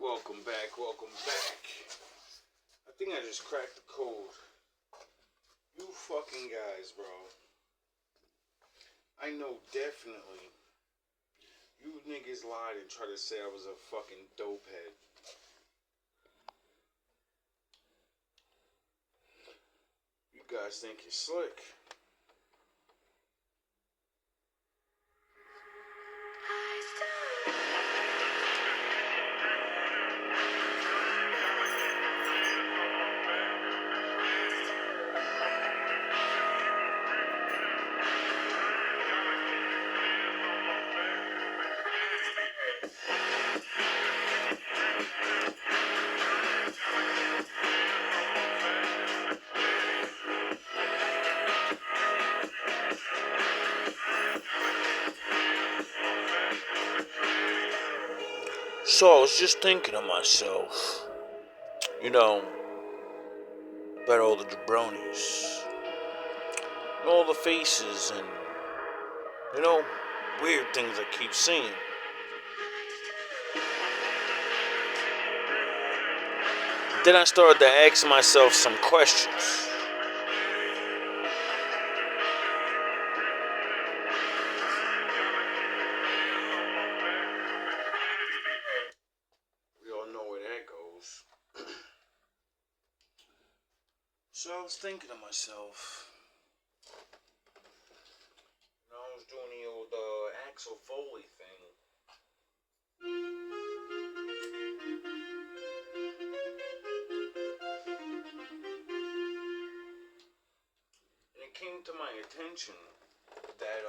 Welcome back, welcome back. I think I just cracked the code. You fucking guys, bro. I know definitely you niggas lied and tried to say I was a fucking dopehead. You guys think you're slick. So I was just thinking to myself, about all the jabronis, and all the faces, and, weird things I keep seeing. Then I started to ask myself some questions. We all know where that goes. So I was thinking to myself, I was doing the old Axel Foley thing. And it came to my attention that,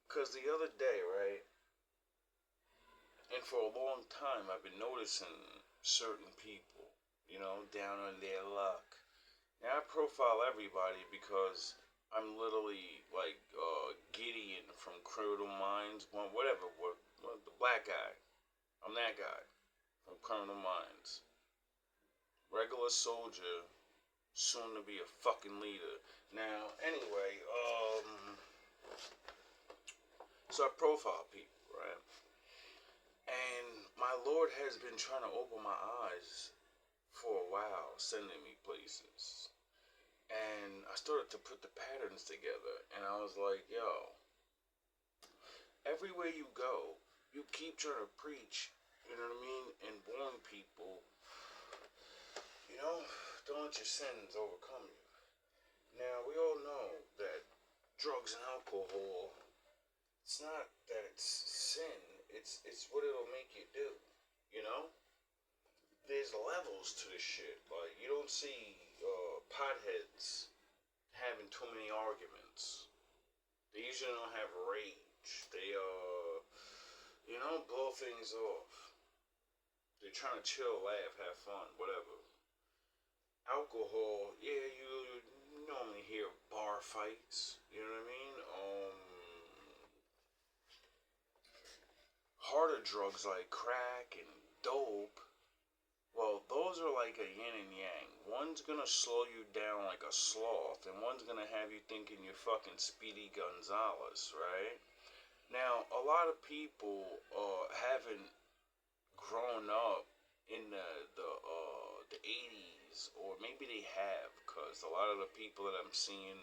because the other day, right, and for a long time I've been noticing certain people, down on their luck. Now I profile everybody because I'm literally like Gideon from Criminal Minds, whatever, the black guy. I'm that guy from Criminal Minds. Regular soldier, soon to be a fucking leader. Now, anyway, so I profile people, right? And my Lord has been trying to open my eyes for a while, sending me places. And I started to put the patterns together, and I was like, yo, everywhere you go, you keep trying to preach, you know what I mean, and warn people, don't let your sins overcome you. Now, we all know that drugs and alcohol, it's not that it's sin, it's what it'll make you do, There's levels to this shit. Like, you don't see potheads having too many arguments. They usually don't have rage. They, blow things off. They're trying to chill, laugh, have fun, whatever. Alcohol, yeah, you normally hear bar fights, you know what I mean? Harder drugs like crack and dope, well, those are like a yin and yang. One's gonna slow you down like a sloth, and one's gonna have you thinking you're fucking Speedy Gonzales, right? Now, a lot of people haven't grown up in the 80s, or maybe they have, because a lot of the people that I'm seeing,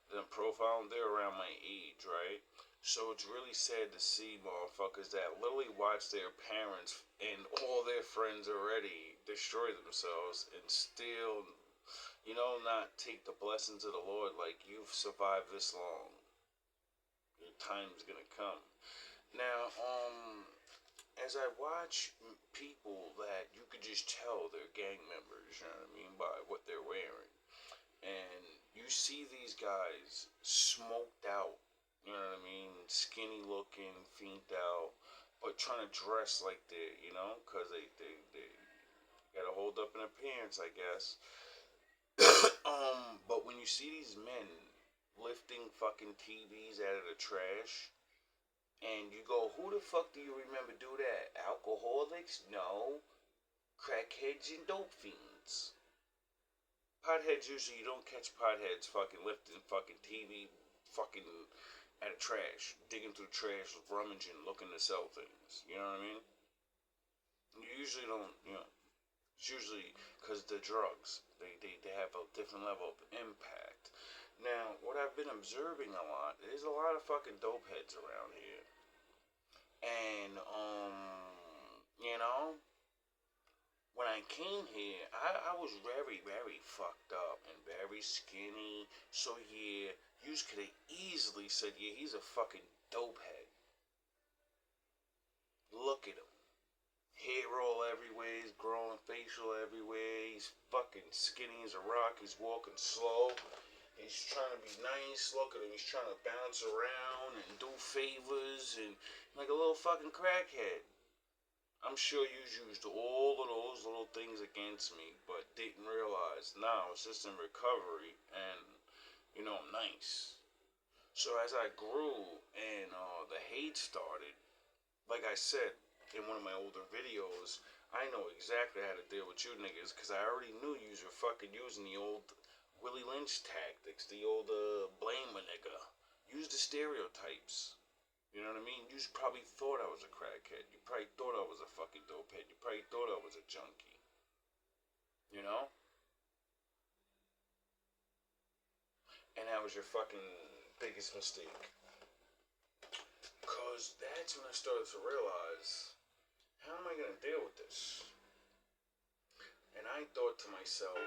that I'm profiling, they're around my age, right? So it's really sad to see motherfuckers that literally watch their parents and all their friends already destroy themselves and still, not take the blessings of the Lord. Like, you've survived this long. Your time's gonna come. Now, as I watch people that you could just tell they're gang members, you know what I mean, by what they're wearing. And you see these guys smoked out, you know what I mean? Skinny looking, fiend out, but trying to dress like they're, because they gotta hold up an appearance, I guess. But when you see these men lifting fucking TVs out of the trash, and you go, who the fuck do you remember do that? Alcoholics? No. Crackheads and dope fiends. Potheads, usually you don't catch potheads fucking lifting fucking TV fucking at a trash, digging through trash, rummaging, looking to sell things. You know what I mean? You usually don't, it's usually because the drugs. They have a different level of impact. Now, what I've been observing a lot, there's a lot of fucking dope heads around here. And, when I came here, I was very, very fucked up and very skinny. So, yeah, you could have easily said, yeah, he's a fucking dope head. Look at him. Hair roll everywhere, he's growing facial everywhere, he's fucking skinny as a rock, he's walking slow, he's trying to be nice, look at him, he's trying to bounce around and do favors and like a little fucking crackhead. I'm sure you used all of those little things against me, but didn't realize now it's just in recovery and, I'm nice. So as I grew and the hate started, like I said, in one of my older videos, I know exactly how to deal with you niggas because I already knew you were fucking using the old Willie Lynch tactics, the old blame a nigga. Use the stereotypes. You know what I mean? You probably thought I was a crackhead. You probably thought I was a fucking dopehead. You probably thought I was a junkie. You know? And that was your fucking biggest mistake. Because that's when I started to realize, how am I going to deal with this? And I thought to myself,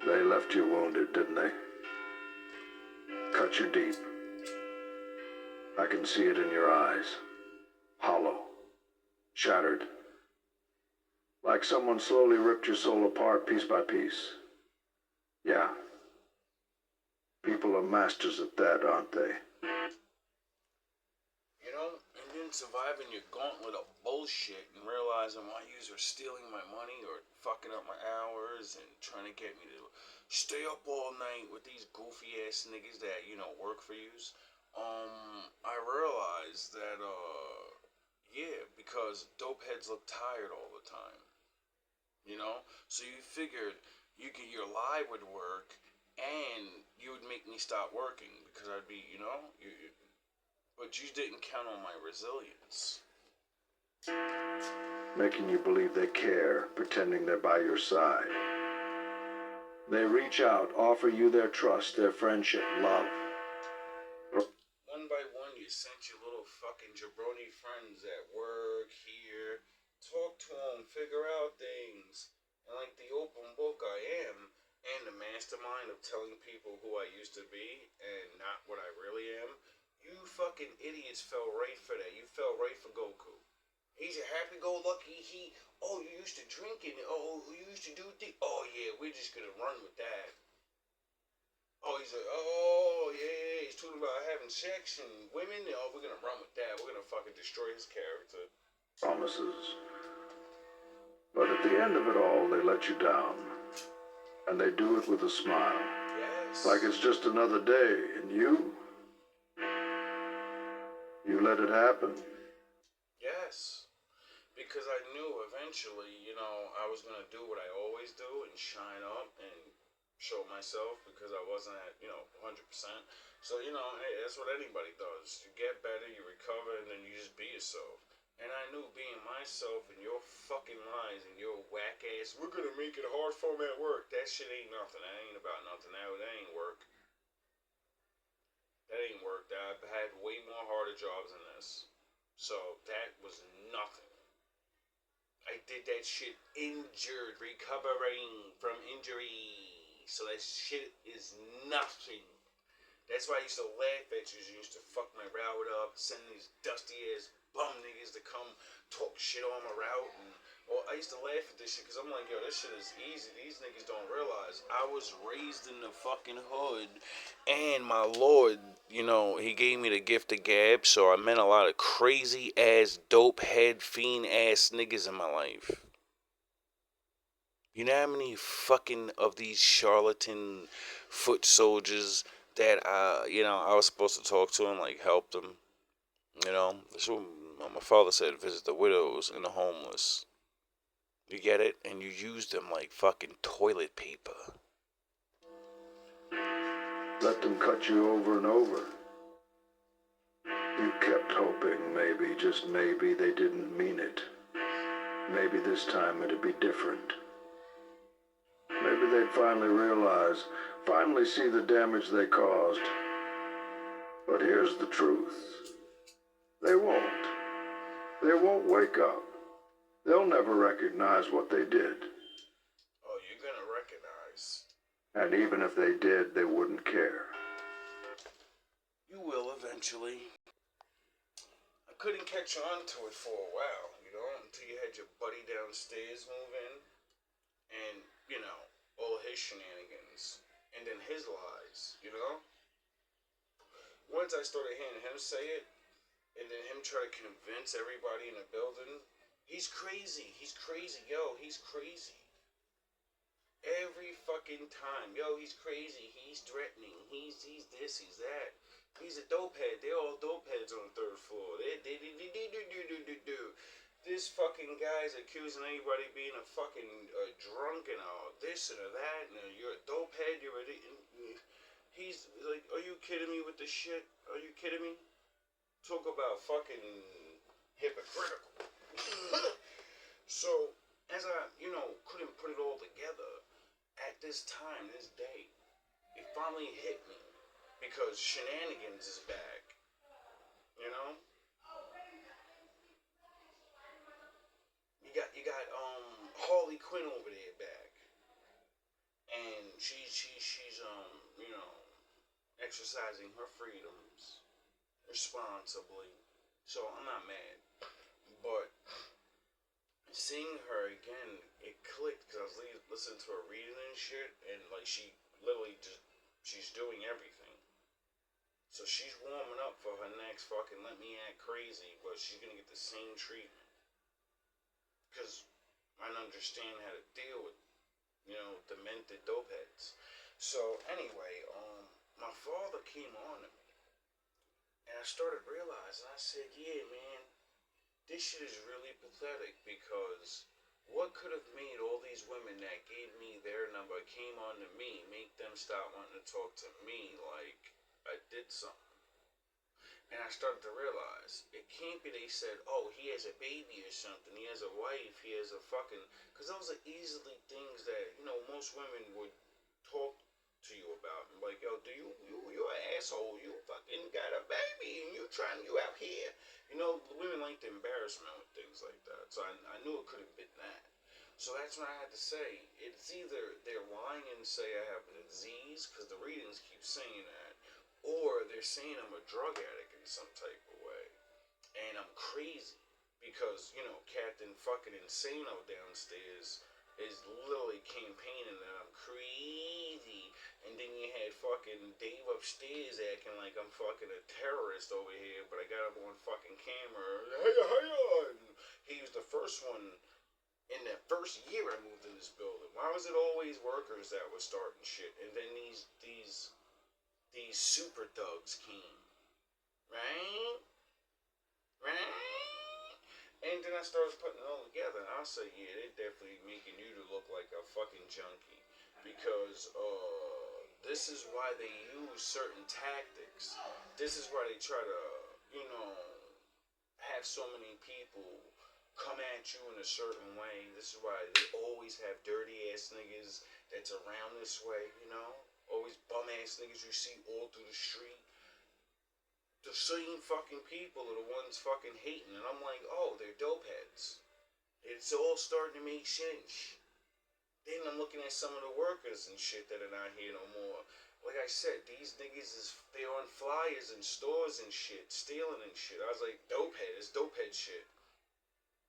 they left you wounded, didn't they? Cut you deep. I can see it in your eyes. Hollow. Shattered. Like someone slowly ripped your soul apart piece by piece. Yeah. People are masters at that, aren't they? And then surviving your gauntlet of bullshit and realizing why you are stealing my money or fucking up my hours and trying to get me to stay up all night with these goofy ass niggas that, work for yous. I realized that, because dope heads look tired all the time. So you figured your lie would work and you would make me stop working because I'd be, but you didn't count on my resilience. Making you believe they care, pretending they're by your side. They reach out, offer you their trust, their friendship, love. One by one, you sent your little fucking jabroni friends at work, here, talk to them, figure out things. And like the open book I am, and the mastermind of telling people who I used to be and not what I really am, you fucking idiots fell right for that. You fell right for Goku. He's a happy-go-lucky, you used to drink and, you used to do things. Oh, yeah, we're just gonna run with that. Oh, he's talking about having sex and women. Oh, we're gonna run with that. We're gonna fucking destroy his character. Promises. But at the end of it all, they let you down. And they do it with a smile. Yes. Like it's just another day. And you let it happen. Yes. Because I knew eventually, I was going to do what I always do and shine up and show myself because I wasn't at, 100%. So, hey, that's what anybody does. You get better, you recover, and then you just be yourself. And I knew being myself and your fucking lies and your whack ass, we're going to make it hard for them at work. That shit ain't nothing. That ain't about nothing. That ain't work. That ain't work. I've had way more harder jobs than this. So that was nothing. I did that shit injured, recovering from injury. So that shit is nothing. That's why I used to laugh at you. You used to fuck my route up, send these dusty ass bum niggas to come talk shit on my route. I used to laugh at this shit because I'm like, yo, this shit is easy. These niggas don't realize I was raised in the fucking hood. And my lord, he gave me the gift of gab. So I met a lot of crazy ass, dope head, fiend ass niggas in my life. You know how many fucking of these charlatan foot soldiers that, I was supposed to talk to and, help them. That's what my father said, visit the widows and the homeless. You get it? And you use them like fucking toilet paper. let them cut you over and over. You kept hoping maybe, just maybe, they didn't mean it. Maybe this time it'd be different. Maybe they'd finally realize, finally see the damage they caused. But here's the truth. They won't. They won't wake up. They'll never recognize what they did. Oh, you're gonna recognize. And even if they did, they wouldn't care. You will eventually. I couldn't catch on to it for a while, you know, until you had your buddy downstairs move in. And, you know, all his shenanigans. And then his lies, you know? Once I started hearing him say it, and then him try to convince everybody in the building, he's crazy, yo, he's crazy. Every fucking time, yo, he's crazy, he's threatening, he's this, he's that. He's a dope head, they're all dope heads on the third floor. This fucking guy's accusing anybody being a fucking drunk and this and that, and you're a dope head, you're a... He's like, are you kidding me with this shit? Are you kidding me? Talk about fucking hypocritical. So, as I, you know, couldn't put it all together, at this time, this day, it finally hit me. Because shenanigans is back. You know? You got Harley Quinn over there back. And she's you know, exercising her freedoms responsibly. So I'm not mad. But seeing her again, it clicked because I was listening to her reading and shit, and like she literally just, she's doing everything. So she's warming up for her next fucking Let Me Act Crazy, but she's gonna get the same treatment. Because I don't understand how to deal with, you know, demented dope heads. So anyway, my father came on to me, and I started realizing, I said, yeah, man, this shit is really pathetic, because what could have made all these women that gave me their number, came on to me, make them stop wanting to talk to me like I did something? And I started to realize, it can't be they said, oh, he has a baby or something, he has a wife, he has a fucking... Because those are easily things that, you know, most women would talk to you about. And like, yo, you're an asshole, you fucking got a baby, and you out here. You know, women like the embarrassment with things like that. So I knew it could have been that. So that's what I had to say. It's either they're lying and say I have a disease, because the readings keep saying that, or they're saying I'm a drug addict in some type of way. And I'm crazy. Because, you know, Captain fucking Insano downstairs is literally campaigning that I'm crazy. And then you had fucking Dave upstairs acting like I'm fucking a terrorist over here, but I got him on fucking camera. And he was the first one in the first year I moved in this building. Why was it always workers that were starting shit? And then these super thugs came. Right? And then I started putting it all together, and I'll say, yeah, they're definitely making you to look like a fucking junkie. Because, this is why they use certain tactics. This is why they try to, you know, have so many people come at you in a certain way. This is why they always have dirty ass niggas that's around this way, you know? Always bum ass niggas you see all through the street. The same fucking people are the ones fucking hating, and I'm like, oh, they're dope heads. It's all starting to make sense. Then I'm looking at some of the workers and shit that are not here no more. Like I said, these niggas they're on flyers in stores and shit, stealing and shit. I was like, dope head, it's dope head shit.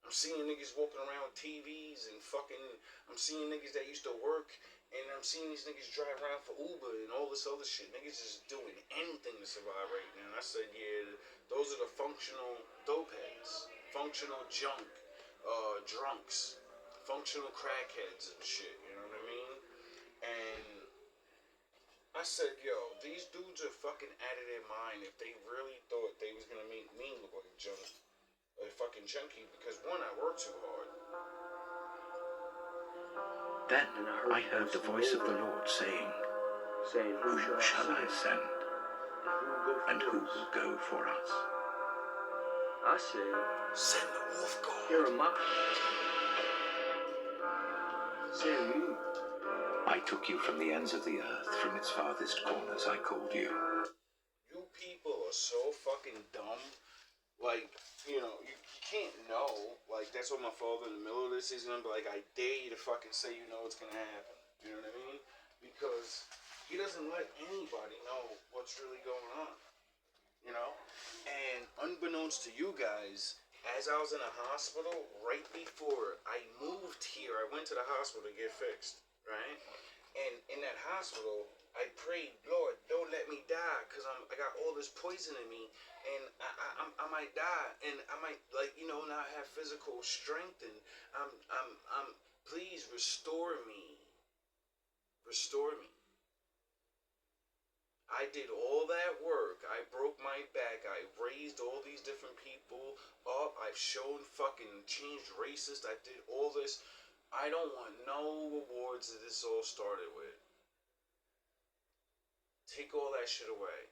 I'm seeing niggas walking around with TVs and fucking, I'm seeing niggas that used to work, and I'm seeing these niggas drive around for Uber and all this other shit. Niggas just doing anything to survive right now. And I said, yeah, those are the functional dope heads. Functional drunks. Functional crackheads and shit, you know what I mean? And I said, yo, these dudes are fucking out of their mind if they really thought they was gonna make me look like a fucking junkie, because one, I work too hard. Then I heard the voice of the Lord saying, saying, Whom shall I send? And who us? will go for us? I said, Send the wolf guard. here am I. Send me. I took you from the ends of the earth, from its farthest corners I called you. You people are so fucking dumb. Like, you can't know. Like, that's what my father in the middle of this is gonna be like, I dare you to fucking say you know what's gonna happen. You know what I mean? Because he doesn't let anybody know what's really going on. You know? And unbeknownst to you guys, as I was in a hospital, right before I moved here, I went to the hospital to get fixed, right? And in that hospital, I prayed, Lord, don't let me die, because I got all this poison in me, and I might die, and I might, not have physical strength, and please restore me. Restore me. I did all that work. I broke my back. I raised all these different people up. I've shown fucking changed racist. I did all this. I don't want no rewards that this all started with. Take all that shit away.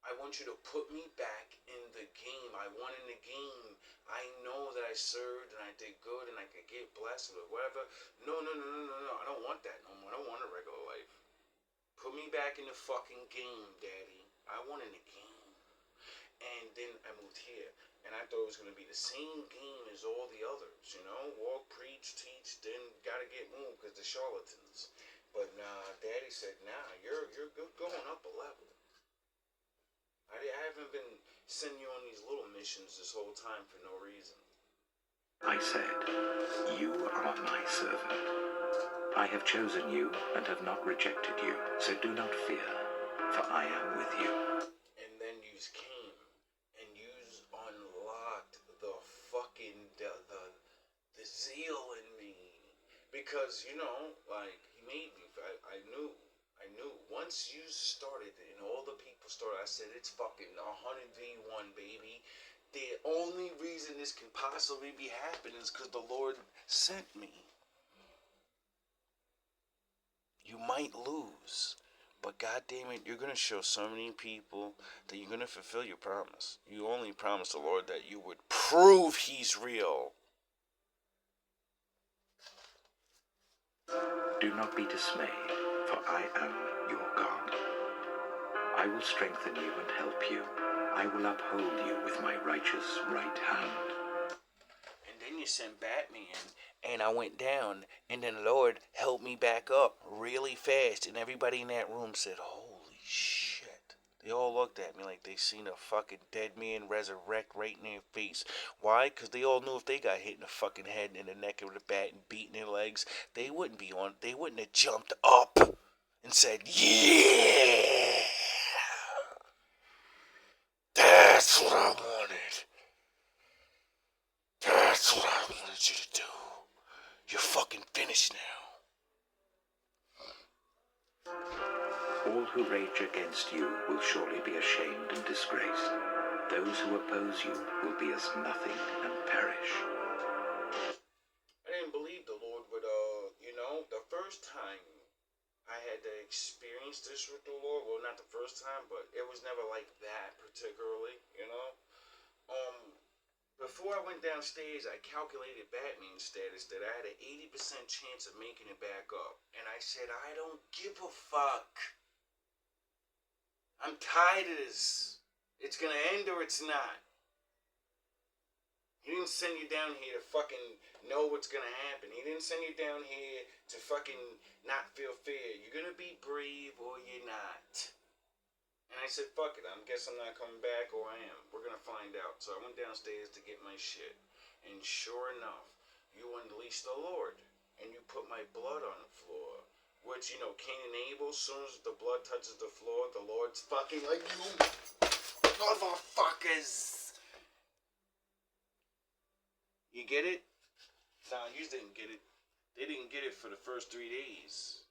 I want you to put me back in the game. I won in the game. I know that I served and I did good and I could get blessed or whatever. No. I don't want that no more. I don't want a regular life. Put me back in the fucking game, Daddy. I won in the game. And then I moved here. And I thought it was going to be the same game as all the others. Walk, preach, teach, then got to get moved because the charlatans. But nah, Daddy said, nah, you're going up a level. I haven't been sending you on these little missions this whole time for no reason. I said, you are my servant. I have chosen you and have not rejected you, so do not fear, for I am with you. And then you came, and you unlocked the fucking, the zeal in me. Because, he made me, I knew. Once you started and all the people started, I said, it's fucking 100v1, baby. The only reason this can possibly be happening is because the Lord sent me. You might lose, but goddamn it, you're gonna show so many people that you're gonna fulfill your promise. You only promised the Lord that you would prove He's real. Do not be dismayed, for I am your God. I will strengthen you and help you. I will uphold you with my righteous right hand. And then you sent Batman, and I went down, and then the Lord helped me back up really fast, and everybody in that room said, holy shit. They all looked at me like they seen a fucking dead man resurrect right in their face. Why? Because they all knew if they got hit in the fucking head and in the neck with a bat and beaten their legs, they wouldn't have jumped up and said, yeah! That's what I wanted. That's what I wanted you to do. You're fucking finished now. All who rage against you will surely be ashamed and disgraced. Those who oppose you will be as nothing and perish. I didn't believe the Lord would, the first time I had to experience this with the Lord, well, not the first time, but it was never like that particularly, Before I went downstairs, I calculated Batman's status that I had an 80% chance of making it back up. And I said, I don't give a fuck. I'm tired of this. It's gonna end or it's not. He didn't send you down here to fucking know what's gonna happen. He didn't send you down here to fucking not feel fear. You're gonna be brave or you're not. And I said, fuck it, I guess I'm not coming back, or I am. We're gonna find out. So I went downstairs to get my shit. And sure enough, you unleashed the Lord. And you put my blood on the floor. Which, Cain and Abel, as soon as the blood touches the floor, the Lord's fucking like, you motherfuckers. You get it? Nah, you didn't get it. They didn't get it for the first 3 days.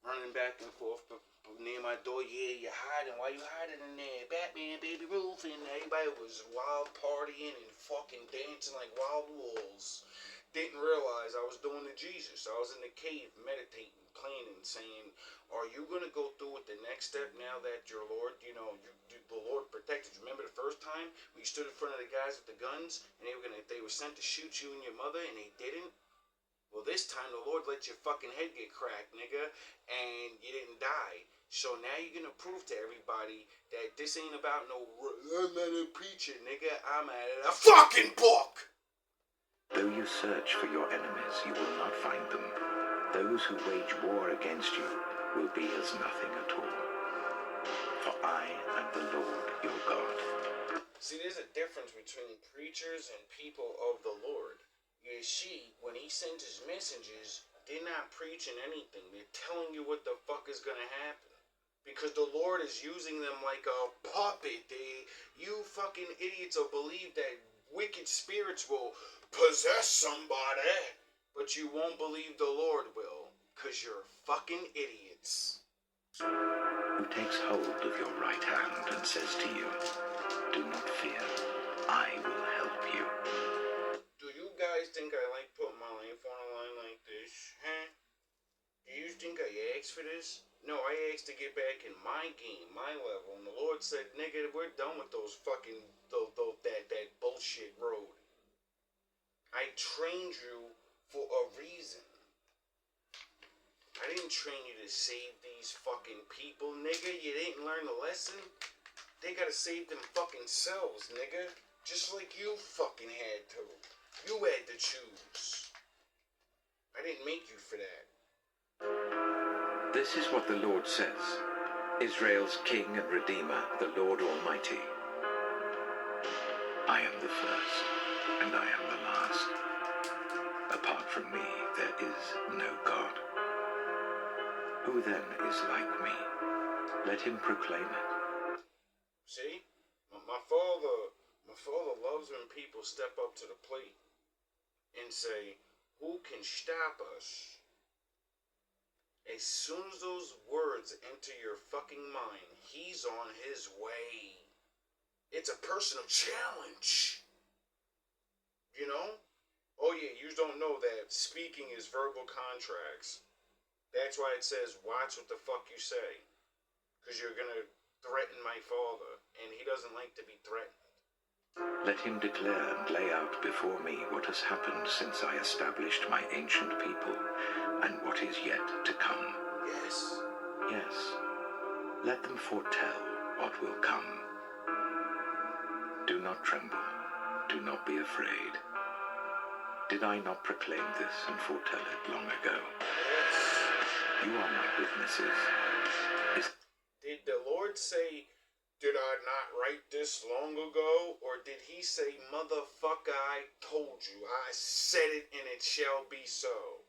Running back and forth near my door. Yeah, you're hiding. Why you hiding in there? Batman, Baby Ruth, and everybody was wild partying and fucking dancing like wild wolves. Didn't realize I was doing the Jesus. I was in the cave meditating, complaining, saying, are you going to go through with the next step now that your Lord, the Lord protected you? Remember the first time when you stood in front of the guys with the guns and they were sent to shoot you and your mother and they didn't? Well, this time the Lord let your fucking head get cracked, nigga, and you didn't die. So now you're gonna prove to everybody that this ain't about no, I'm not a preacher, nigga, I'm at a fucking book! Though you search for your enemies, you will not find them. Those who wage war against you will be as nothing at all. For I am the Lord your God. See, there's a difference between preachers and people of the Lord. You see, when he sends his messengers, they're not preaching anything. They're telling you what the fuck is gonna happen. Because the Lord is using them like a puppet. You fucking idiots will believe that wicked spirits will possess somebody, but you won't believe the Lord will, because you're fucking idiots. Who takes hold of your right hand and says to you, do not fear, I will help you. Do you guys think I like putting my life on a line like this, huh? Do you think I asked for this? No, I asked to get back in my game, my level, and the Lord said, nigga, we're done with those fucking, that bullshit road. I trained you for a reason. I didn't train you to save these fucking people, nigga. You didn't learn the lesson? They gotta save them fucking selves, nigga. Just like you fucking had to. You had to choose. I didn't make you for that. This is what the Lord says, Israel's King and Redeemer, the Lord Almighty. I am the first, and I am the last. Apart from me, there is no God. Who then is like me? Let him proclaim it. See? My father loves when people step up to the plate and say, who can stop us? As soon as those words enter your fucking mind, he's on his way. It's a personal challenge. You know? Oh yeah, you don't know that speaking is verbal contracts. That's why it says, watch what the fuck you say. Because you're gonna threaten my father, and he doesn't like to be threatened. Let him declare and lay out before me what has happened since I established my ancient people, and what is yet to come. Yes. Yes, let them foretell what will come. Do not tremble, do not be afraid. Did I not proclaim this and foretell it long ago? Yes. You are my witnesses. Did the Lord say, did I not write this long ago? Or did he say, motherfucker, I told you, I said it and it shall be so?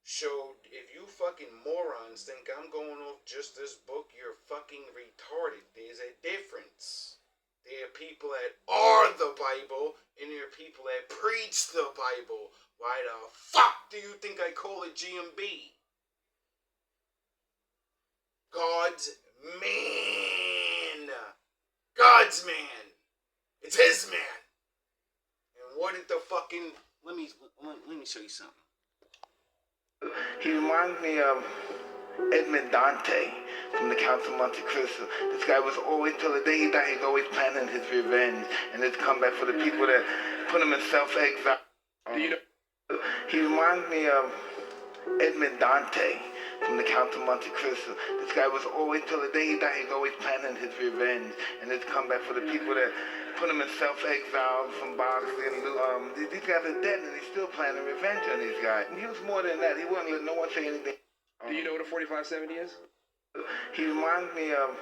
So, if you fucking morons think I'm going off just this book, you're fucking retarded. There's a difference. There are people that are the Bible, and there are people that preach the Bible. Why the fuck do you think I call it GMB? God's man. God's man. It's his man. And what did the fucking... Let me show you something. He reminds me of Edmond Dante from the Count of Monte Cristo. This guy was always, till the day he died, he's always planning his revenge and his comeback for the people that put him in self-exile. He reminds me of Edmond Dante from the Count of Monte Cristo. This guy was always, till the day he died, he's always planning his revenge and his comeback for the people that put him in self-exile from boxing. These guys are dead and he's still planning revenge on these guys. And he was more than that. He wouldn't let no one say anything. Do you know what a 4570 is? He reminds me of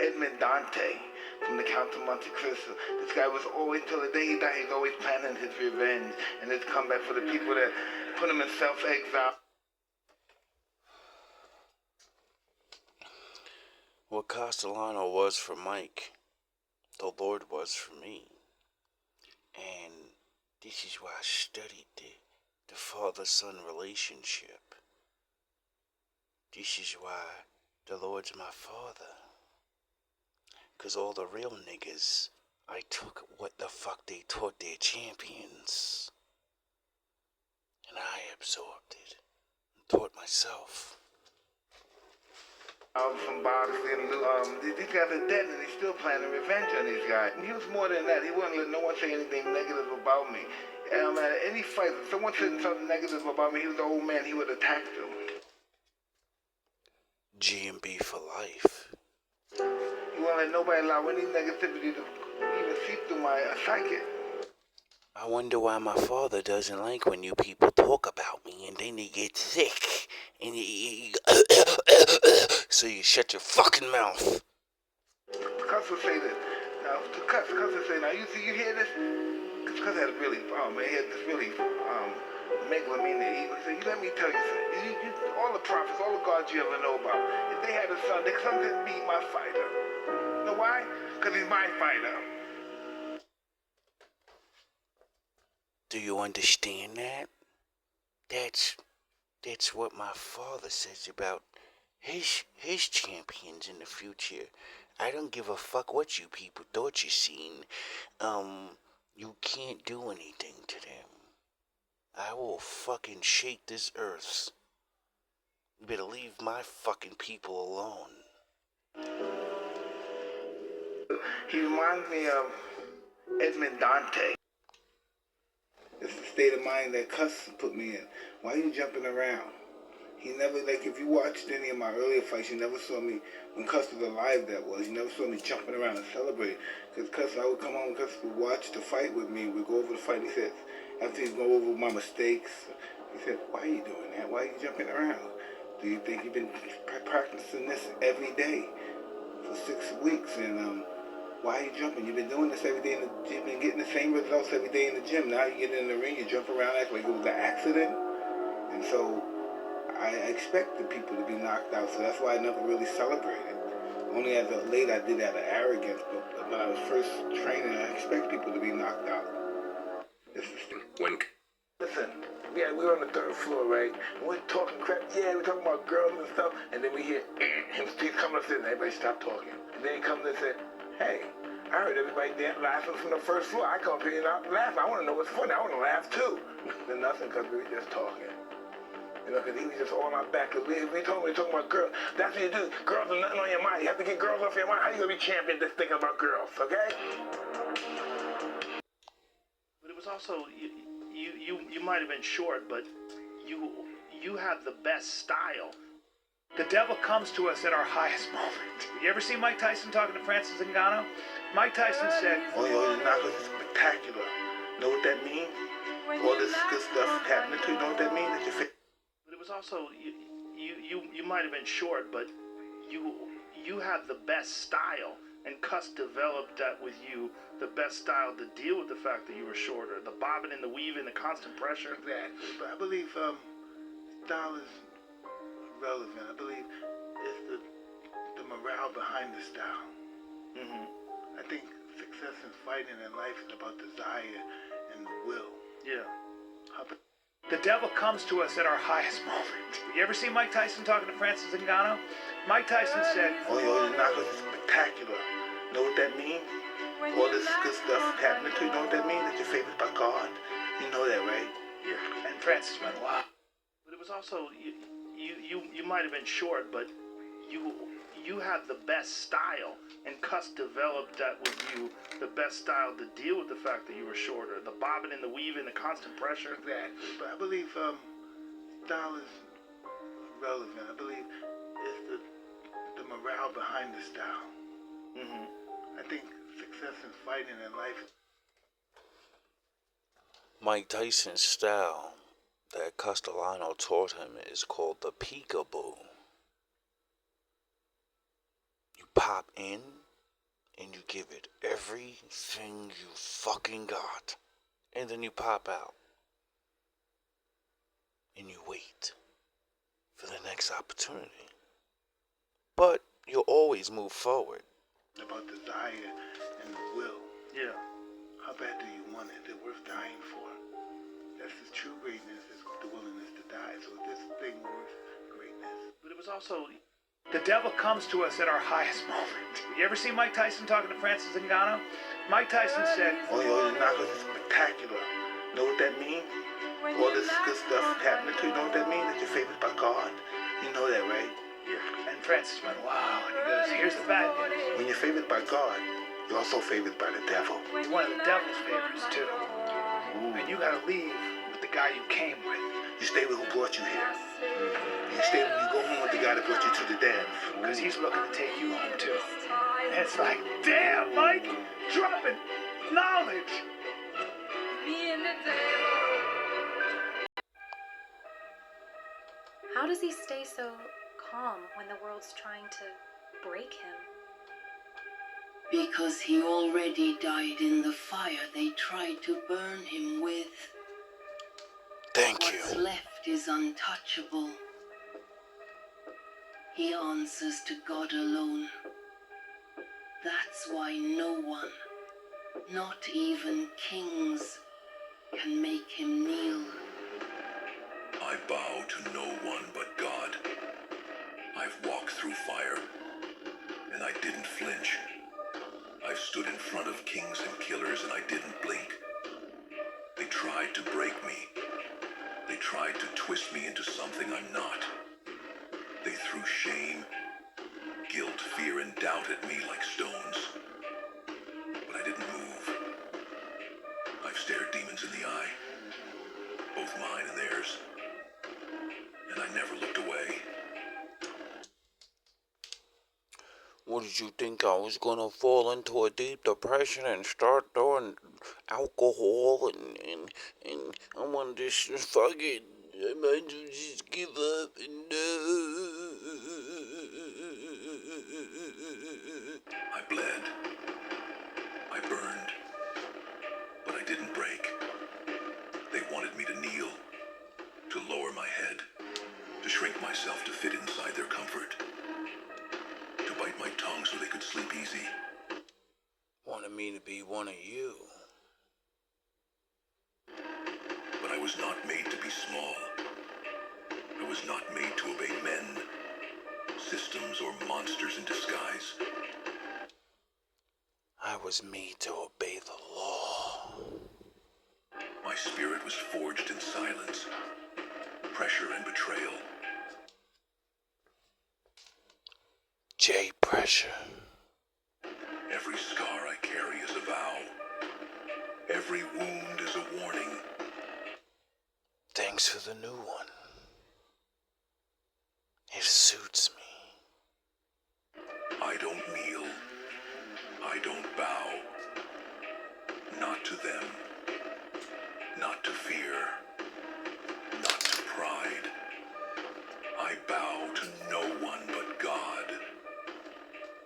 Edmond Dante from the Count of Monte Cristo. This guy was always, till the day he died, he's always planning his revenge and his comeback for the people that put him in self-exile. What Castellano was for Mike, the Lord was for me. And this is why I studied the father-son relationship. This is why the Lord's my father. 'Cause all the real niggas, I took what the fuck they taught their champions. And I absorbed it. taught myself. From Boxley and these guys are dead and he's still planning revenge on these guys. And he was more than that. He wouldn't let no one say anything negative about me. At any fight, if someone said something negative about me, he was the old man, he would attack them. G&B for life. He won't let nobody allow any negativity to even seep through my psyche. I wonder why my father doesn't like when you people talk about me and then they get sick. And so you shut your fucking mouth. Cuss will say this. Now, Cuss will say, now you see, you hear this? Cuss had a really, he had this really, megalomania. He said, you let me tell you something. All the prophets, all the gods you ever know about, if they had a son, their son could beat my fighter. You know why? Because he's my fighter. Do you understand that? That's what my father says about his champions in the future. I don't give a fuck what you people thought you seen. You can't do anything to them. I will fucking shake this earth. You better leave my fucking people alone. He reminds me of Edmond Dante. It's the state of mind that Cuss put me in. Why are you jumping around? He never, like, if you watched any of my earlier fights, you never saw me, when Cuss was alive that was, you never saw me jumping around and celebrating. Because Cuss, I would come home, Cuss would watch the fight with me, we'd go over the fight, he said, after he'd go over my mistakes, he said, why are you doing that? Why are you jumping around? Do you think you've been practicing this every day for 6 weeks? And why are you jumping? You've been doing this every day in the gym, you've been getting the same results every day in the gym. Now you get in the ring, you jump around, act like it was an accident. And so I expected people to be knocked out, so that's why I never really celebrated. Only as of late I did out of arrogance, but when I was first training, I expect people to be knocked out. Wink. Listen, yeah, we're on the 3rd floor, right? And we're talking crap. Yeah, we're talking about girls and stuff. And then we hear him coming up and everybody stop talking. And then he comes and said, hey, I heard everybody laughing from the 1st floor. I come up here and I laugh. I want to know what's funny. I want to laugh too. Then nothing, because we were just talking. You know, because he was just all on our back. Because we told him we were talking about girls. That's what you do. Girls are nothing on your mind. You have to get girls off your mind. How you going to be champion just thinking about girls, okay? But it was also, you might have been short, but you have the best style. The devil comes to us at our highest moment. You ever see Mike Tyson talking to Francis Ngannou? Mike Tyson said, Oh, your knockers is spectacular. Know what that means? All this good stuff happening to you, know what that means? That you fit. But it was also, you might have been short, but you have the best style. And Cuss developed that with you, the best style to deal with the fact that you were shorter. The bobbing and the weaving, the constant pressure. Exactly. But I believe style is relevant. I believe it's the morale behind the style. Mm-hmm. I think success in fighting in life is about desire and will. Yeah. The devil comes to us at our highest moment. You ever see Mike Tyson talking to Francis Ngannou? Mike Tyson said, Oh, your knockers is spectacular. Know what that means? All this good stuff happening to you, know what that means? That you're favored by God. You know that, right? Yeah. And Francis went, wow. But it was also, you might have been short, but you have the best style. And Cuss developed that with you, the best style to deal with the fact that you were shorter. The bobbing and the weaving, the constant pressure. Exactly. But I believe style is relevant. I believe it's the morale behind the style. Mm-hmm. I think success in fighting in life. Mike Tyson's style that Castellano taught him is called the peekaboo. You pop in and you give it everything you fucking got. And then you pop out. And you wait for the next opportunity. But you'll always move forward. About desire and the will. Yeah. How bad do you want it? Is it worth dying for? That's the true greatness, is the willingness to die. So this thing worth greatness. But it was also, the devil comes to us at our highest moment. You ever see Mike Tyson talking to Francis Ngannou? Mike Tyson said, Oh, your knockers is spectacular. Know what that means? all this good stuff happening to you. You know what that means? That you're favored by God. You know that, right? Yeah. And Francis went, wow. And he goes, here's the bad news. When you're favored by God, you're also favored by the devil. You're one of the devil's favorites, too. And you gotta leave with the guy you came with. You stay with who brought you here. You stay when you go home with the guy that brought you to the den. Because he's looking to take you home, too. And it's like, damn, Mike, dropping knowledge. How does he stay so calm when the world's trying to break him? Because he already died in the fire they tried to burn him with. Thank What's you. left is untouchable. He answers to God alone. That's why no one, not even kings, can make him kneel. I bow to no one but God. I've walked through fire, and I didn't flinch. I've stood in front of kings and killers, and I didn't blink. They tried to break me. They tried to twist me into something I'm not. They threw shame, guilt, fear, and doubt at me like stones. But I didn't move. I've stared demons in the eye, both mine and theirs, and I never looked away. What did you think? I was gonna fall into a deep depression and start throwing alcohol and I wanted to just fucking, I might just give up and I bled. I burned. But I didn't break. They wanted me to kneel, to lower my head, to shrink myself to fit inside their comfort, to bite my tongue so they could sleep easy. wanted me to be one of you. But I was not made to be small. I was not made to obey men, systems, or monsters in disguise. I was made to obey the law. My spirit was forged in silence, pressure, and betrayal. J. Pressure. Every scar I carry is a vow. Every wound is a warning. Thanks for the new one. It suits me. I don't kneel. I don't bow. Not to them. Not to fear. Not to pride. I bow to no one but God.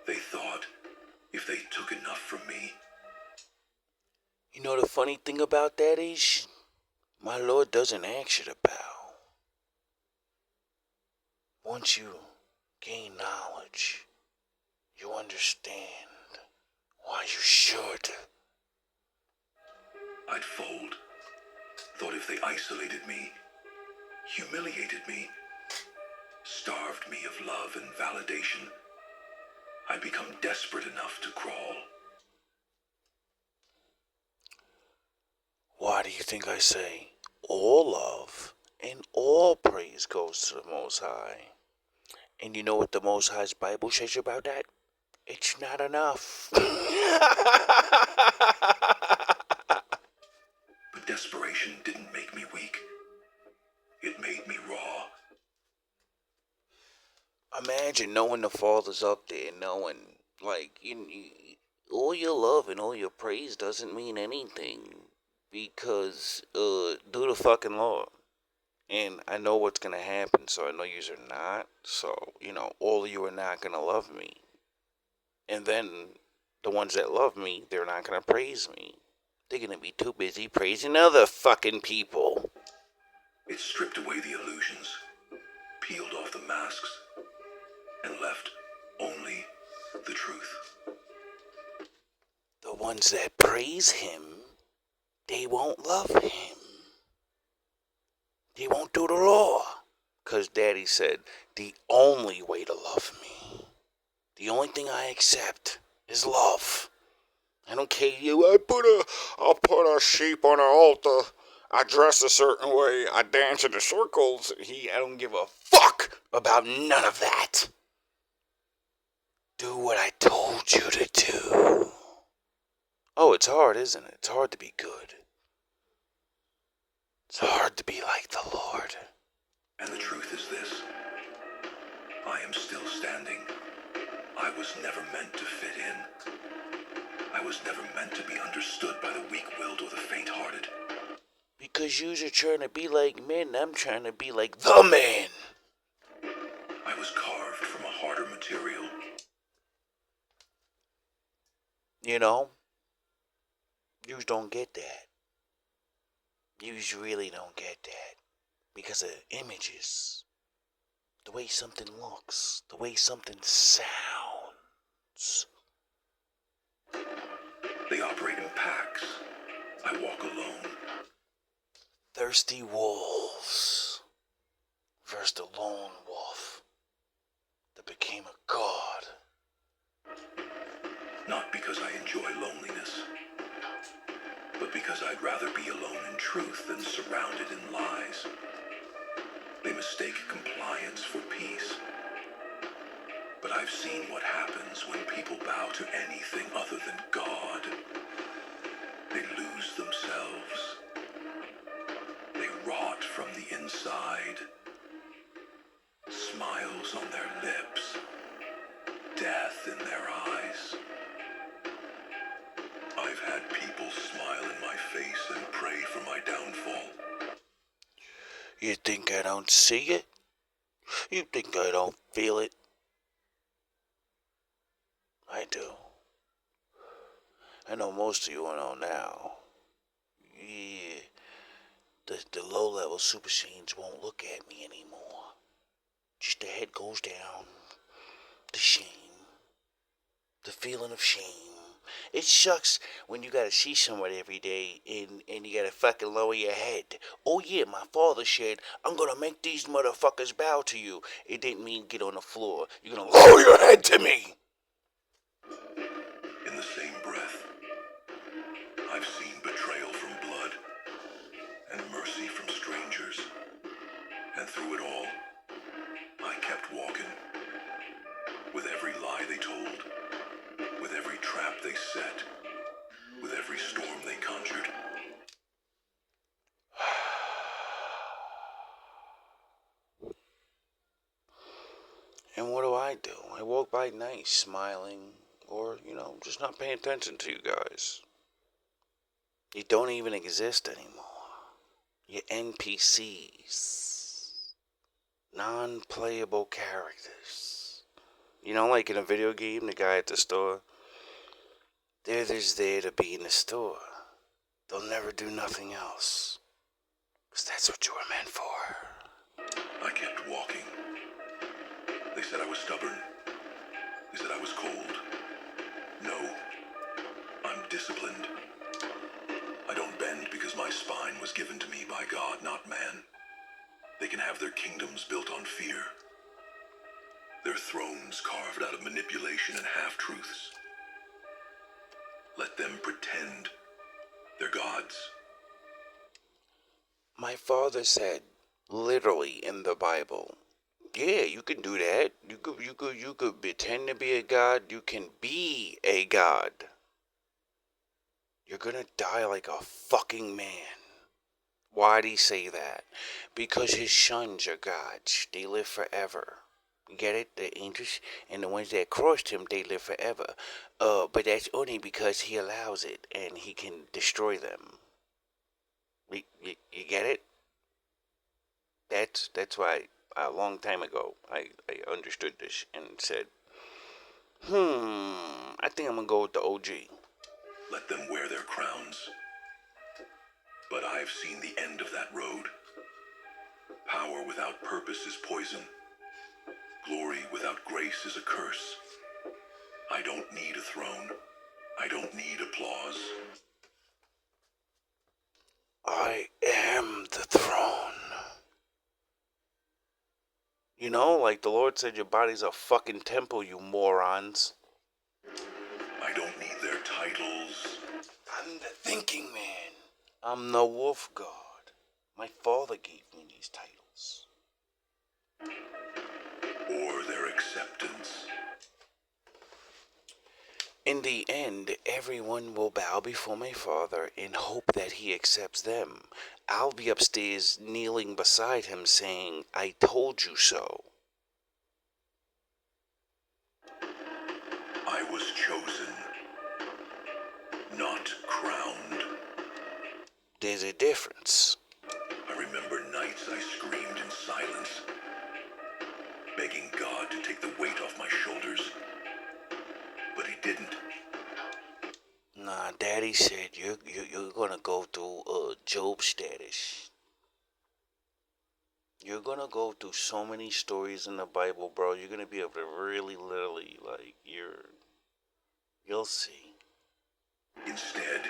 They thought if they took enough from me. You know the funny thing about that is, my Lord doesn't ask you to bow. Once you gain knowledge, you understand why you should. I'd fold. Thought if they isolated me, humiliated me, starved me of love and validation, I'd become desperate enough to crawl. Why do you think I say all love and all praise goes to the Most High? And you know what the Most High's Bible says about that? It's not enough. But desperation didn't make me weak. It made me raw. Imagine knowing the Father's up there, knowing, like, all your love and all your praise doesn't mean anything. Because, do the fucking law. And I know what's gonna happen, so I know yous are not. So, all of you are not gonna love me. And then, the ones that love me, they're not gonna praise me. They're gonna be too busy praising other fucking people. It stripped away the illusions, peeled off the masks, and left only the truth. The ones that praise him, they won't love him. They won't do the law. Because Daddy said, the only way to love me, the only thing I accept is love. I don't care I'll put a sheep on an altar. I dress a certain way, I dance in the circles. I don't give a fuck about none of that. Do what I told you to do. Oh, it's hard, isn't it? It's hard to be good. It's hard to be like the Lord. And the truth is this. I am still standing. I was never meant to fit in. I was never meant to be understood by the weak-willed or the faint-hearted. Because you're trying to be like men, I'm trying to be like the man. I was carved from a harder material. You know? You don't get that. You really don't get that. Because of images. The way something looks. The way something sounds. They operate in packs. I walk alone. Thirsty wolves versus the lone wolf that became a god. Not because I enjoy loneliness, but because I'd rather be alone in truth than surrounded in lies. They mistake compliance for peace. But I've seen what happens when people bow to anything other than God. They lose themselves. They rot from the inside. Smiles on their lips. Death in their eyes. I've had people smile in my face and pray for my downfall. You think I don't see it? You think I don't feel it? I do. I know most of you know now. Yeah. The low-level Super Saiyans won't look at me anymore. Just the head goes down. The shame. The feeling of shame. It sucks when you gotta see somebody every day and you gotta fucking lower your head. Oh yeah, my father said, I'm gonna make these motherfuckers bow to you. It didn't mean get on the floor. You're gonna lower your head to me. In the same breath, I've seen betrayal from blood and mercy from strangers. And through it all, I kept walking. With every lie they told, with every trap they set, with every storm they conjured. And what do? I walk by night smiling, or, just not paying attention to you guys. You don't even exist anymore. You're NPCs. Non-playable characters. Like in a video game, the guy at the store, they're just there to be in the store. They'll never do nothing else. Because that's what you were meant for. I kept walking. They said I was stubborn. They said I was cold. No, I'm disciplined. I don't bend because my spine was given to me by God, not man. They can have their kingdoms built on fear. Their thrones carved out of manipulation and half-truths. Let them pretend they're gods. My father said, literally in the Bible, yeah, you can do that. You could pretend to be a god. You can be a god. You're gonna die like a fucking man. Why'd he say that? Because his sons are gods. They live forever. You get it? The angels and the ones that crossed him, they live forever. But that's only because he allows it and he can destroy them. You get it? That's why a long time ago I understood this and said, I think I'm gonna go with the OG. Let them wear their crowns. But I've seen the end of that road. Power without purpose is poison. Glory without grace is a curse. I don't need a throne. I don't need applause. I am the throne. Like the Lord said, your body's a fucking temple, you morons. I don't need their titles. I'm the thinking man. I'm the wolf god. My father gave me these titles. Or their acceptance. In the end, everyone will bow before my father in hope that he accepts them. I'll be upstairs kneeling beside him saying, I told you so. I was chosen, not crowned. There's a difference. I remember nights I screamed in silence, begging God to take the weight off my shoulders. But he didn't. Nah, Daddy said you're gonna go through Job status. You're gonna go through so many stories in the Bible, bro. You're gonna be able to really, literally, like, you'll see. Instead,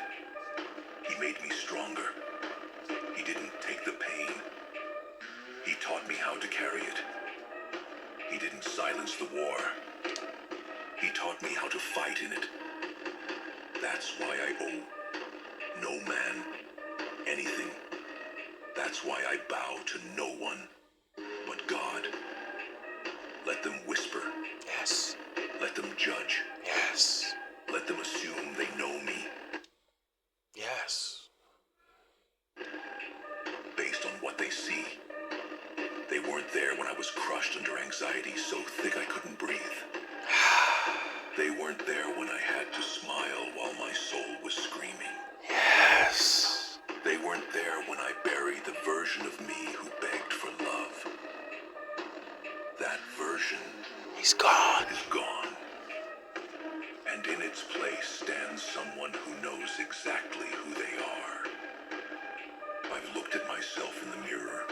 he made me stronger. He didn't take the pain. He taught me how to carry it. He didn't silence the war. He taught me how to fight in it. That's why I owe no man anything. That's why I bow to no one but God. Let them whisper. Yes. Let them judge. Yes. Let them assume they know me. Yes. Based on what they see. They weren't there when I was crushed under anxiety so thick I couldn't breathe. They weren't there when I had to smile while my soul was screaming. Yes. They weren't there when I buried the version of me who begged for love. That version He's gone. is gone. And in its place stands someone who knows exactly who they are. I've looked at myself in the mirror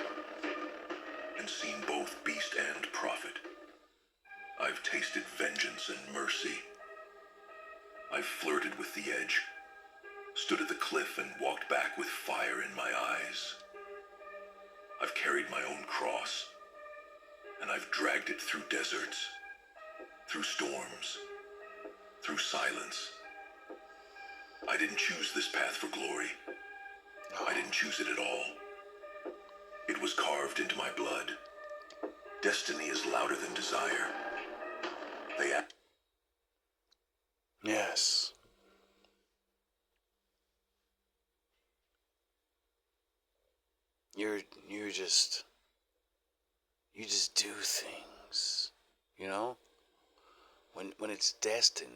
and seen both beast and prophet. I've tasted vengeance and mercy. I've flirted with the edge, stood at the cliff and walked back with fire in my eyes. I've carried my own cross, and I've dragged it through deserts, through storms, through silence. I didn't choose this path for glory. I didn't choose it at all. It was carved into my blood. Destiny is louder than desire. Yes. You just do things, you know? When it's destined,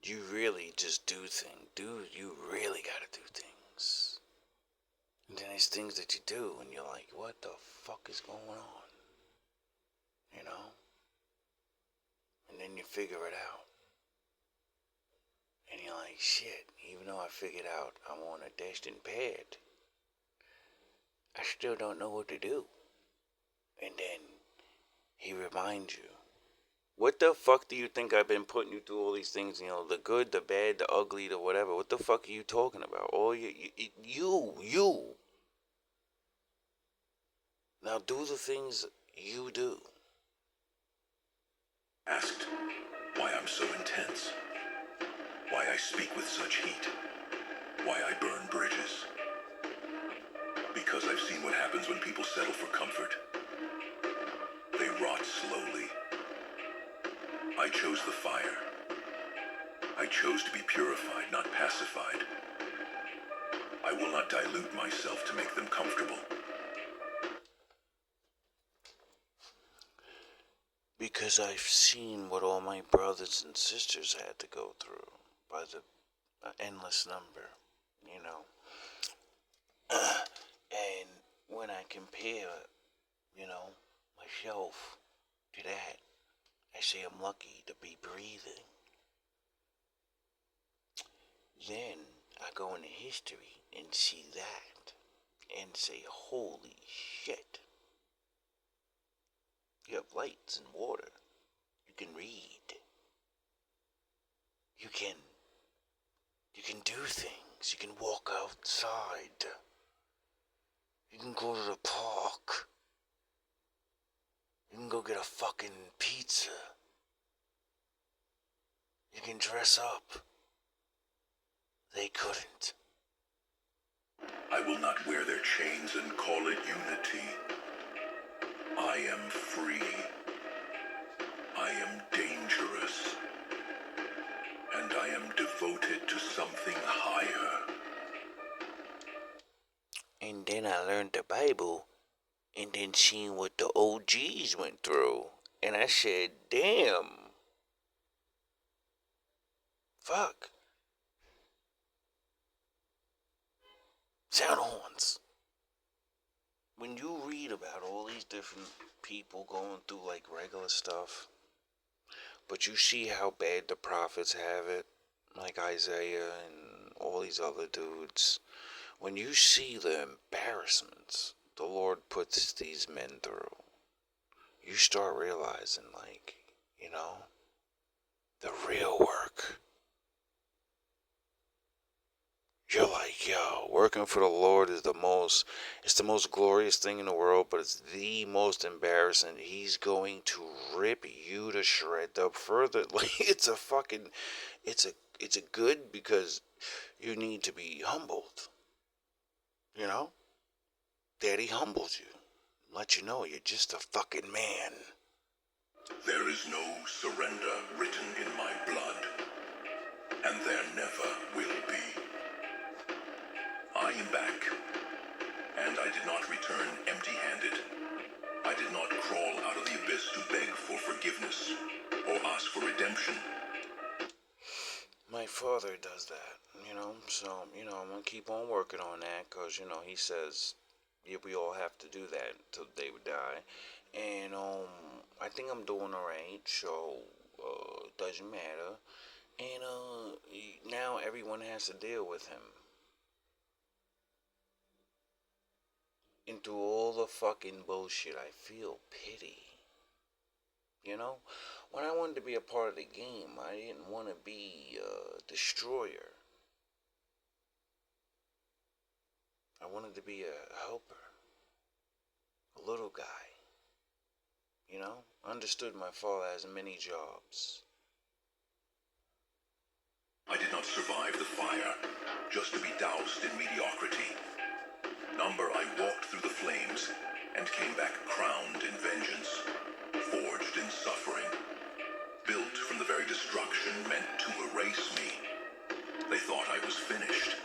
you really just do things. You really gotta do things. And then there's things that you do and you're like, what the fuck is going on? You know? And then you figure it out. And you're like, shit, even though I figured out I'm on a destined path, I still don't know what to do. And then he reminds you, what the fuck do you think I've been putting you through all these things, you know, the good, the bad, the ugly, the whatever. What the fuck are you talking about? All you. Now do the things you do. Asked why I'm so intense, why I speak with such heat, why I burn bridges. Because I've seen what happens when people settle for comfort. They rot slowly. I chose the fire. I chose to be purified, not pacified. I will not dilute myself to make them comfortable. Because I've seen what all my brothers and sisters had to go through by the endless number, you know. And when I compare, you know, myself to that, I say I'm lucky to be breathing. Then I go into history and see that and say, holy shit. You have lights and water. You can read. You can do things. You can walk outside. You can go to the park. You can go get a fucking pizza. You can dress up. They couldn't. I will not wear their chains and call it unity. I am free. I am dangerous. And I am devoted to something higher. And then I learned the Bible, and then seen what the OGs went through. And I said, damn. Fuck. Sound horns. When you read about all these different people going through like regular stuff, but you see how bad the prophets have it, like Isaiah and all these other dudes, when you see the embarrassments the Lord puts these men through, you start realizing, like, you know, the real work. You're like, yo, working for the Lord is it's the most glorious thing in the world, but it's the most embarrassing. He's going to rip you to shreds up further. Like, it's a good because you need to be humbled. You know? Daddy humbles you. Let you know you're just a fucking man. There is no surrender written in my blood, and there never will be. I am back, and I did not return empty-handed. I did not crawl out of the abyss to beg for forgiveness or ask for redemption. My father does that, you know, so, you know, I'm gonna keep on working on that, because, you know, he says, yeah, we all have to do that until the day we die, and, I think I'm doing alright, so, it doesn't matter, and, now everyone has to deal with him. And through all the fucking bullshit, I feel pity. You know? When I wanted to be a part of the game, I didn't want to be a destroyer. I wanted to be a helper. A little guy. You know? Understood my father has many jobs. I did not survive the fire just to be doused in mediocrity. Number, I walked through the flames and came back crowned in vengeance, forged in suffering, built from the very destruction meant to erase me. They thought I was finished,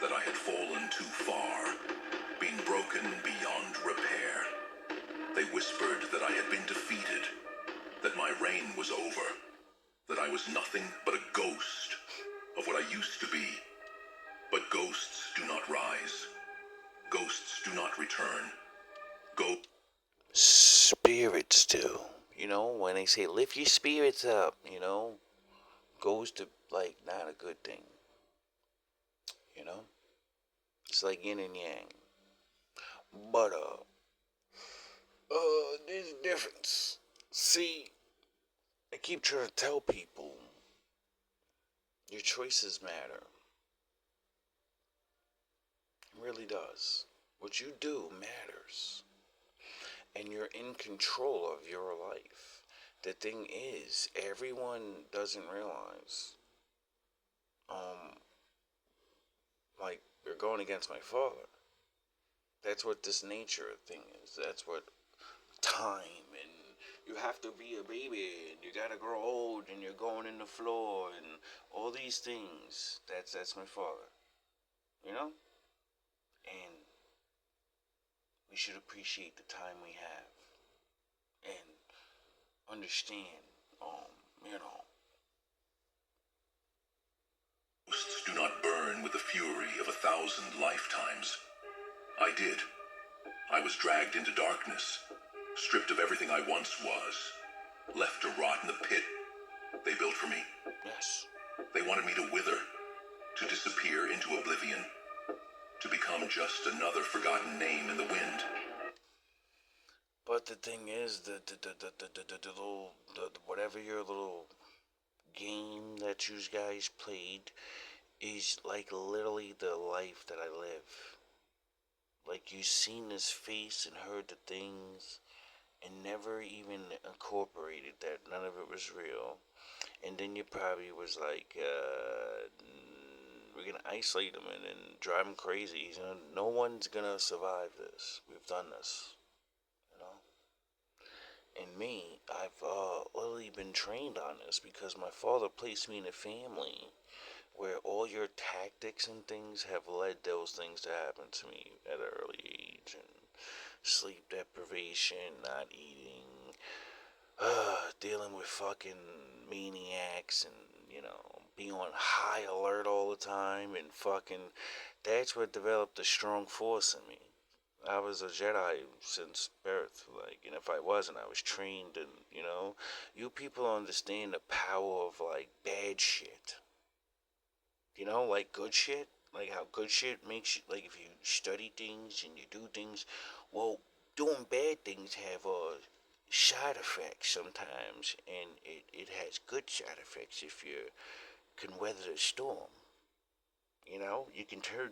that I had fallen too far, been broken beyond repair. They whispered that I had been defeated, that my reign was over, that I was nothing but a ghost of what I used to be. But ghosts do not rise. Ghosts do not return. Spirits do. You know, when they say lift your spirits up, you know, goes to, like, not a good thing. You know? It's like yin and yang. But, there's a difference. See, I keep trying to tell people, your choices matter. It really does. What you do matters. And you're in control of your life. The thing is, everyone doesn't realize, like, you're going against my father. That's what this nature thing is. That's what time, and you have to be a baby, and you gotta grow old, and you're going in the floor, and all these things. That's my father. You know? And we should appreciate the time we have. And understand, you know. Ghosts do not burn with the fury of 1,000 lifetimes. I did. I was dragged into darkness, stripped of everything I once was, left to rot in the pit they built for me. Yes. They wanted me to wither, to disappear into oblivion, to become just another forgotten name in the wind. But the thing is, the little, whatever your little game that you guys played is like literally the life that I live. Like, you seen his face and heard the things and never even incorporated that none of it was real. And then you probably was like, we're gonna isolate them and drive them crazy. You know, no one's gonna survive this. We've done this, you know. And me, I've literally been trained on this because my father placed me in a family where all your tactics and things have led those things to happen to me at an early age, and sleep deprivation, not eating, dealing with fucking maniacs, and you know, being on high alert all the time, and fucking, that's what developed a strong force in me. I was a Jedi since birth, like, and if I wasn't, I was trained, and you know, you people understand the power of like bad shit. You know, like good shit, like how good shit makes you, like if you study things and you do things, well, doing bad things have side effects sometimes, and it has good side effects if you can weather the storm. You know, you can turn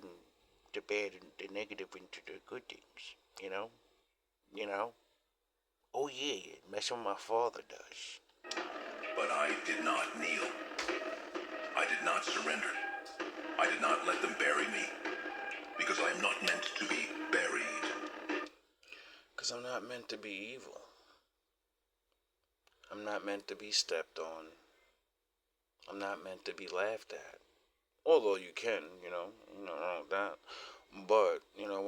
the bad and the negative into the good things. You know. Oh yeah, that's what my father does. But I did not kneel. I did not surrender. I did not let them bury me, because I am not meant to be buried. Because I'm not meant to be evil. I'm not meant to be stepped on. I'm not meant to be laughed at. Although you can, you know, nothing wrong with that. But, you know,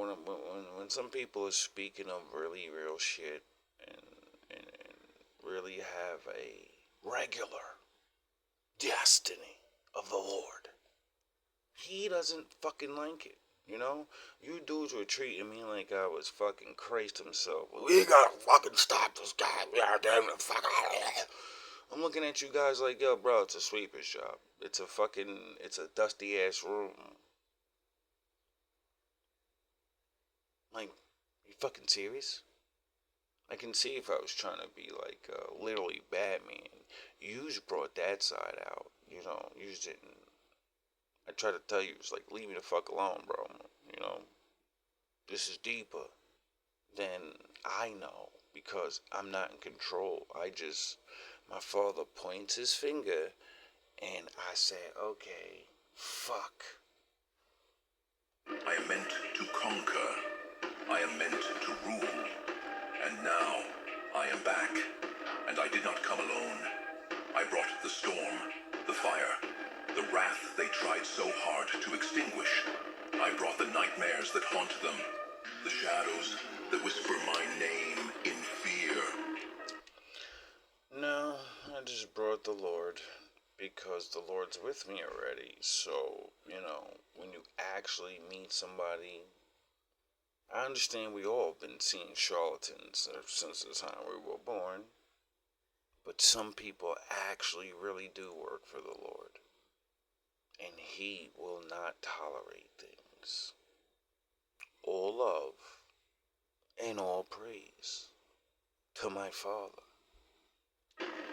when some people are speaking of really real shit and really have a regular destiny of the Lord, he doesn't fucking like it. You know, you dudes were treating me like I was fucking Christ himself. We gotta fucking stop this guy. We gotta get him the fuck out of here. I'm looking at you guys like, yo, bro, it's a sweeper's job. It's a dusty ass room. Like, you fucking serious? I can see if I was trying to be like, literally Batman. You just brought that side out. You know, you just didn't. I tried to tell you, it's like, leave me the fuck alone, bro. You know, this is deeper than I know because I'm not in control. My father points his finger and I say, okay, fuck. I am meant to conquer. I am meant to rule. And now I am back. And I did not come alone. I brought the storm, the fire, the wrath they tried so hard to extinguish. I brought the nightmares that haunt them, the shadows that whisper my name in fear. No, I just brought the Lord because the Lord's with me already. So, you know, when you actually meet somebody, I understand we all have been seeing charlatans since the time we were born. But some people actually really do work for the Lord. And he will not tolerate things. All love and all praise to my Father.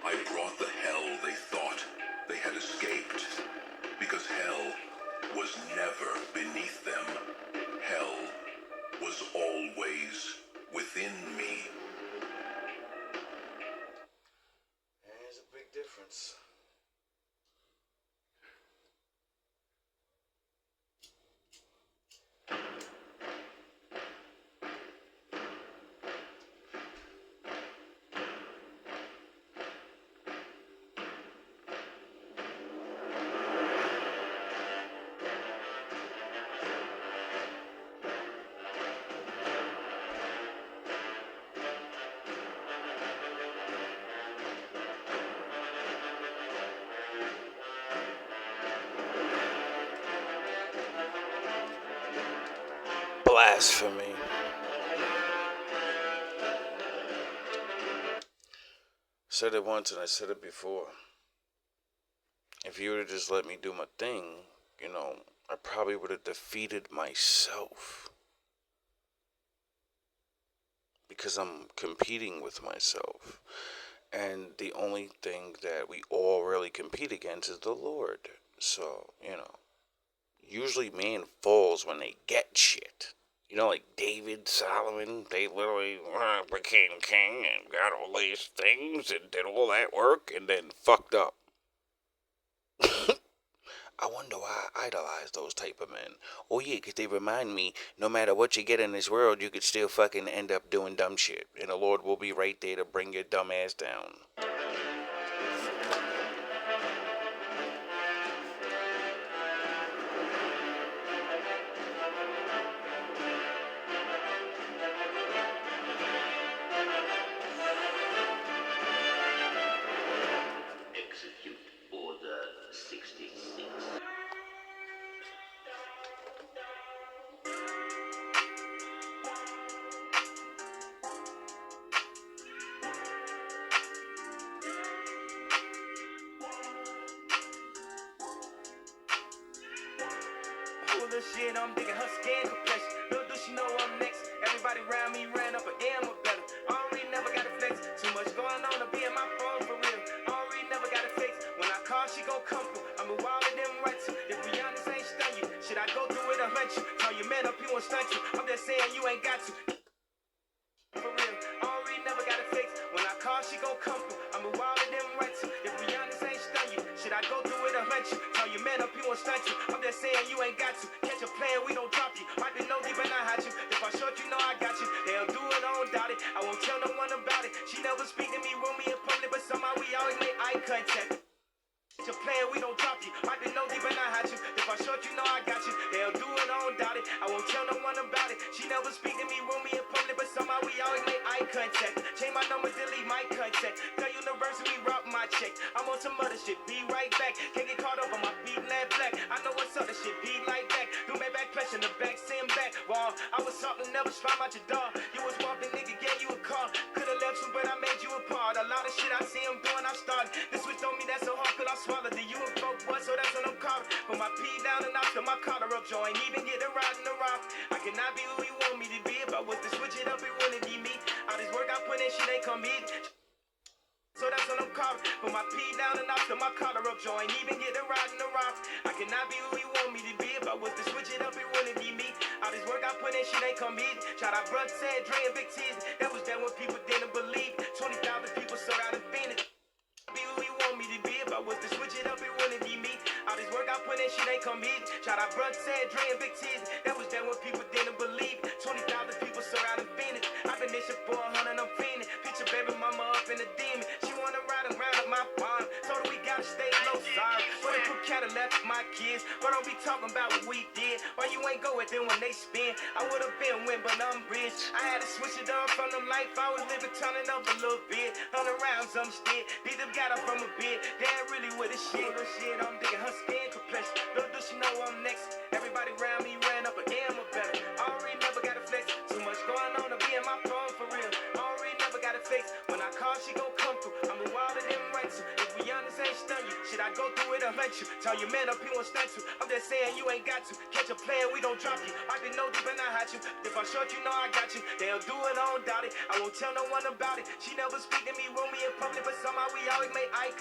I brought the hell they thought they had escaped, because hell was never beneath them. Hell was always within me. There's a big difference. Blasphemy. Said it once and I said it before. If you would have just let me do my thing, you know, I probably would have defeated myself. Because I'm competing with myself. And the only thing that we all really compete against is the Lord. So, you know, usually man falls when they get shit. You know, like David, Solomon, they literally became king and got all these things and did all that work and then fucked up. I wonder why I idolize those type of men. Oh yeah, 'cause they remind me, no matter what you get in this world, you could still fucking end up doing dumb shit. And the Lord will be right there to bring your dumb ass down. Execute Order 66. Pull the shit, I'm digging her skin complexion. Little does she know I'm next. Everybody around me ran up an M or better. Already never got a flex. Too much going on to be in my phone for real. Already never got a fix. When I call, she gon' come through. I'm a wild of them rights. If we honest, ain't stun you. Should I go through it or hunt you? Tell your man up, he won't stunt you. I'm just saying you ain't got to. For real, already never got a fix. When I call, she gon' come through. I'm a wild of them rights. If we honest, ain't stun you. Should I go through it or hunt you? Tell your man up, he won't stunt you. I'm just saying you ain't got to. Catch a plan, we don't drop you. Might be no deep and I hide you. If I short, you know I got you. They'll do it on doubt it. I won't tell no one about it. She never speak to me when we in public, but somehow we always make eye contact. Catch a plan, we don't drop you. Might be no deep and I hide you. If I short, you know I got you. They'll do it on doubt it. I won't tell no one about it. She never speak to me when we in public, but somehow we always make eye contact. Change my number, delete my contact. Tell University, rock my check. I'm on some other shit, be right back. Can't get caught up on my beat that black. I know what's other shit, be like that. Do my back clutch in the back, send back. Wow, I was something, never slime out your dog. You was walking, nigga, gave you a call. Could've left you, but I made you a part. A lot of shit I see him doing, I started. This switch on me, that's so hard, cause I swallowed the UFO boy, so that's what I'm called. Put my P down and after my collar up, Joe ain't even get a ride in the rock. I cannot be who you want me to be. If I was to switch it up, it wouldn't be me. All this work I put in, shit ain't come easy. So that's what I'm called. Put my P down and after my collar up, Joe ain't even get a ride in the rock. I cannot be who you want me to be. If I was to switch it up, it wouldn't be me. All this work I put in, shit ain't come easy. Shout out Bruck said, Dre and Big T's. That was that when people didn't believe. 20,000 people sold out in Phoenix. Be who you want me to be. If I was to switch it up, it wouldn't be me. All this work I put in, shit ain't come easy. Shout out Bruck said, Dre and Big T's. That was that when people didn't believe. 20,000 people sold out in Phoenix. I've been this shit for 100, I'm fiending. Picture baby mama up in a demon. She wanna ride around up my farm. Told her we gotta stay low, sorry. But they put Cadillac for my kids. But don't be talking about what we did. Why you ain't go with them when they spin? I would've been win, but I'm rich. I had to switch it up from the life I was living, turning up a little bit. 100 rounds, I'm shit. Beat them got up from a bit. Damn, really with the shit. The shit, I'm digging her skin complexion. Little does she know I'm next. Everybody around me ran up an M or better. Already never got a flex. Too much going on to be in my phone for real. Already never got a fix. When I call, she gon' come through. I'm a wild of them rights. If we honest, ain't stun you. Should I go through it or hunt you? Tell your man up, he won't stunt you. I'm just saying you ain't got to. Catch a plan, we don't drop you. I didn't know deep and I hide you. If I short, you know I got you. They'll do it on doubt it. I won't tell no one about it. She never speak to me when we in public, but somehow we always make eye contact.